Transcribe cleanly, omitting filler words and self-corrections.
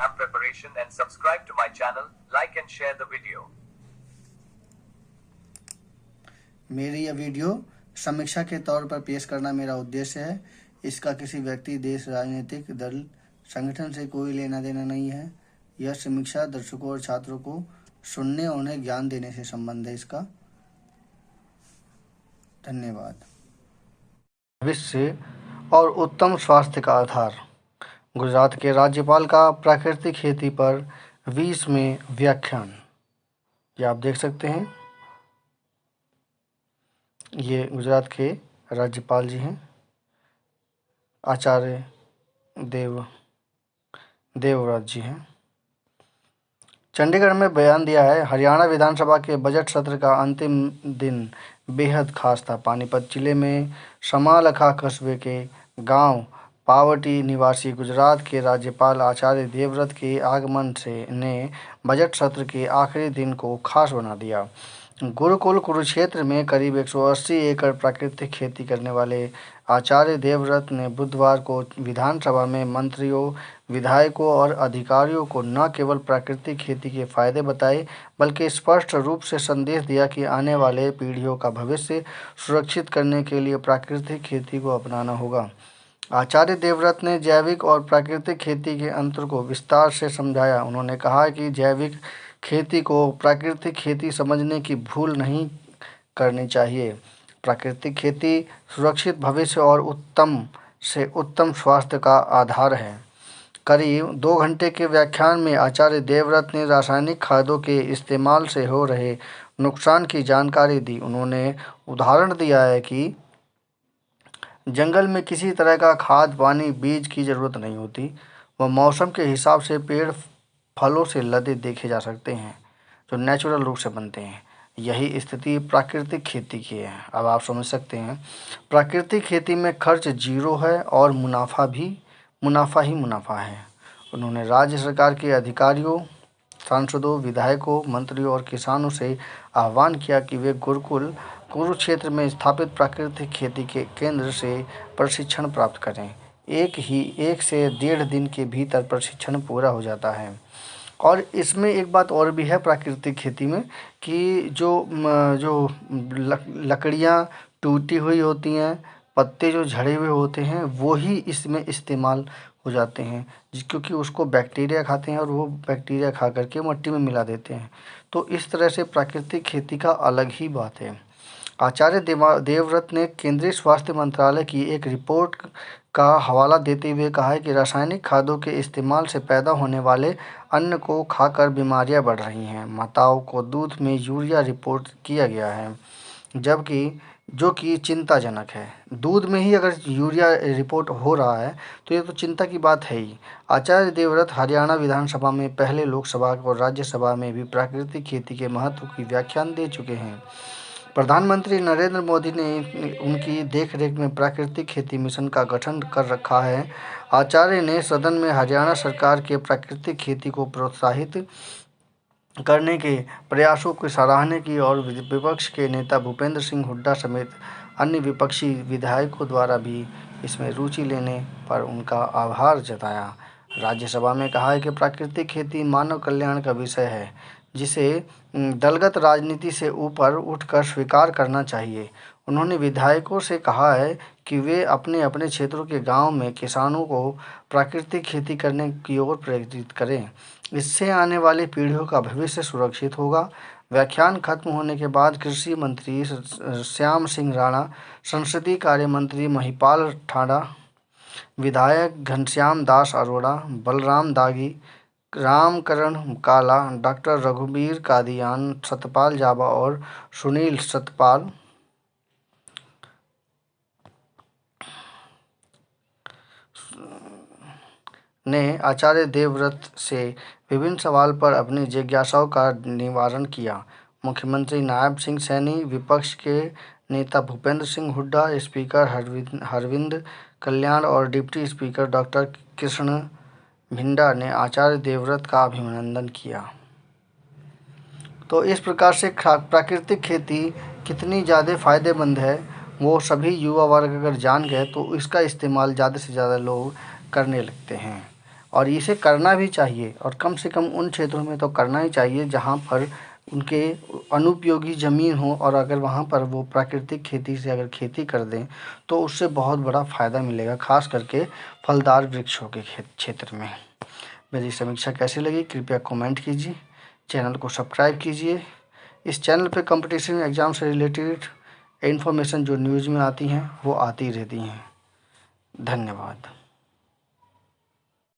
exam preparation and subscribe to my channel, like and share the video. मेरी यह video समीक्षा के तौर पर पेश करना मेरा उद्देश्य है। इसका किसी व्यक्ति, देश, राजनीतिक दल, संगठन से कोई लेना देना नहीं है। यह समीक्षा दर्शकों और छात्रों को सुनने और उन्हें ज्ञान देने से संबंध है इसका। धन्यवाद। भविष्य और उत्तम स्वास्थ्य का आधार। गुजरात के राज्यपाल का प्राकृतिक खेती पर 20वें व्याख्यान। ये आप देख सकते हैं, ये गुजरात के राज्यपाल जी हैं, आचार्य देवव्रत जी हैं। चंडीगढ़ में बयान दिया है। हरियाणा विधानसभा के बजट सत्र का अंतिम दिन बेहद खास था। पानीपत जिले में समालखा कस्बे के गांव पावटी निवासी गुजरात के राज्यपाल आचार्य देवव्रत के आगमन से ने बजट सत्र के आखिरी दिन को खास बना दिया। गुरुकुल कुरुक्षेत्र में करीब 180 एकड़ प्राकृतिक खेती करने वाले आचार्य देवव्रत ने बुधवार को विधानसभा में मंत्रियों, विधायकों और अधिकारियों को न केवल प्राकृतिक खेती के फायदे बताए, बल्कि स्पष्ट रूप से संदेश दिया कि आने वाले पीढ़ियों का भविष्य सुरक्षित करने के लिए प्राकृतिक खेती को अपनाना होगा। आचार्य देवव्रत ने जैविक और प्राकृतिक खेती के अंतर को विस्तार से समझाया। उन्होंने कहा कि जैविक खेती को प्राकृतिक खेती समझने की भूल नहीं करनी चाहिए। प्राकृतिक खेती सुरक्षित भविष्य और उत्तम से उत्तम स्वास्थ्य का आधार है। करीब 2 घंटे के व्याख्यान में आचार्य देवव्रत ने रासायनिक खादों के इस्तेमाल से हो रहे नुकसान की जानकारी दी। उन्होंने उदाहरण दिया है कि जंगल में किसी तरह का खाद, पानी, बीज की ज़रूरत नहीं होती। वह मौसम के हिसाब से पेड़ फलों से लदे देखे जा सकते हैं, जो नेचुरल रूप से बनते हैं। यही स्थिति प्राकृतिक खेती की है। अब आप समझ सकते हैं, प्राकृतिक खेती में खर्च 0 है और मुनाफा ही मुनाफा है। उन्होंने राज्य सरकार के अधिकारियों, सांसदों, विधायकों, मंत्रियों और किसानों से आह्वान किया कि वे गुरुकुल कुरुक्षेत्र में स्थापित प्राकृतिक खेती के केंद्र से प्रशिक्षण प्राप्त करें। 1 से 1.5 दिन के भीतर प्रशिक्षण पूरा हो जाता है। और इसमें एक बात और भी है प्राकृतिक खेती में कि जो लकड़ियाँ टूटी हुई होती हैं, पत्ते जो झड़े हुए होते हैं, वो ही इसमें इस्तेमाल हो जाते हैं, क्योंकि उसको बैक्टीरिया खाते हैं और वो बैक्टीरिया खा करके मिट्टी में मिला देते हैं। तो इस तरह से प्राकृतिक खेती का अलग ही बात है। आचार्य देवव्रत ने केंद्रीय स्वास्थ्य मंत्रालय की एक रिपोर्ट का हवाला देते हुए कहा है कि रासायनिक खादों के इस्तेमाल से पैदा होने वाले अन्न को खाकर बीमारियां बढ़ रही हैं। माताओं को दूध में यूरिया रिपोर्ट किया गया है, जो कि चिंताजनक है। दूध में ही अगर यूरिया रिपोर्ट हो रहा है तो ये तो चिंता की बात है ही। आचार्य देवव्रत हरियाणा विधानसभा में पहले लोकसभा और राज्यसभा में भी प्राकृतिक खेती के महत्व की व्याख्यान दे चुके हैं। प्रधानमंत्री नरेंद्र मोदी ने उनकी देखरेख में प्राकृतिक खेती मिशन का गठन कर रखा है। आचार्य ने सदन में हरियाणा सरकार के प्राकृतिक खेती को प्रोत्साहित करने के प्रयासों की सराहना की और विपक्ष के नेता भूपेंद्र सिंह हुड्डा समेत अन्य विपक्षी विधायकों द्वारा भी इसमें रुचि लेने पर उनका आभार जताया। राज्यसभा में कहा है कि प्राकृतिक खेती मानव कल्याण का विषय है, जिसे दलगत राजनीति से ऊपर उठकर स्वीकार करना चाहिए। उन्होंने विधायकों से कहा है कि वे अपने अपने क्षेत्रों के गांव में किसानों को प्राकृतिक खेती करने की ओर प्रेरित करें। इससे आने वाली पीढ़ियों का भविष्य सुरक्षित होगा। व्याख्यान खत्म होने के बाद कृषि मंत्री श्याम सिंह राणा, संसदीय कार्य मंत्री महिपाल ठाडा, विधायक घनश्याम दास अरोड़ा, बलराम दागी, रामकरण काला, डॉक्टर रघुबीर कादियान, सतपाल जाबा और सुनील सतपाल ने आचार्य देवव्रत से विभिन्न सवाल पर अपनी जिज्ञासाओं का निवारण किया। मुख्यमंत्री नायब सिंह सैनी, विपक्ष के नेता भूपेंद्र सिंह हुड्डा, स्पीकर हरविंद कल्याण और डिप्टी स्पीकर डॉक्टर कृष्ण भिंडा ने आचार्य देवव्रत का अभिनंदन किया। तो इस प्रकार से प्राकृतिक खेती कितनी ज़्यादा फ़ायदेमंद है, वो सभी युवा वर्ग अगर जान गए तो इसका इस्तेमाल ज़्यादा से ज़्यादा लोग करने लगते हैं। और इसे करना भी चाहिए, और कम से कम उन क्षेत्रों में तो करना ही चाहिए जहाँ पर उनके अनुपयोगी ज़मीन हो, और अगर वहाँ पर वो प्राकृतिक खेती से अगर खेती कर दें तो उससे बहुत बड़ा फ़ायदा मिलेगा, ख़ास करके फलदार वृक्षों के क्षेत्र में। मेरी समीक्षा कैसी लगी कृपया कमेंट कीजिए, चैनल को सब्सक्राइब कीजिए। इस चैनल पे कंपटीशन एग्ज़ाम से रिलेटेड इन्फॉर्मेशन जो न्यूज़ में आती हैं वो आती रहती हैं। धन्यवाद।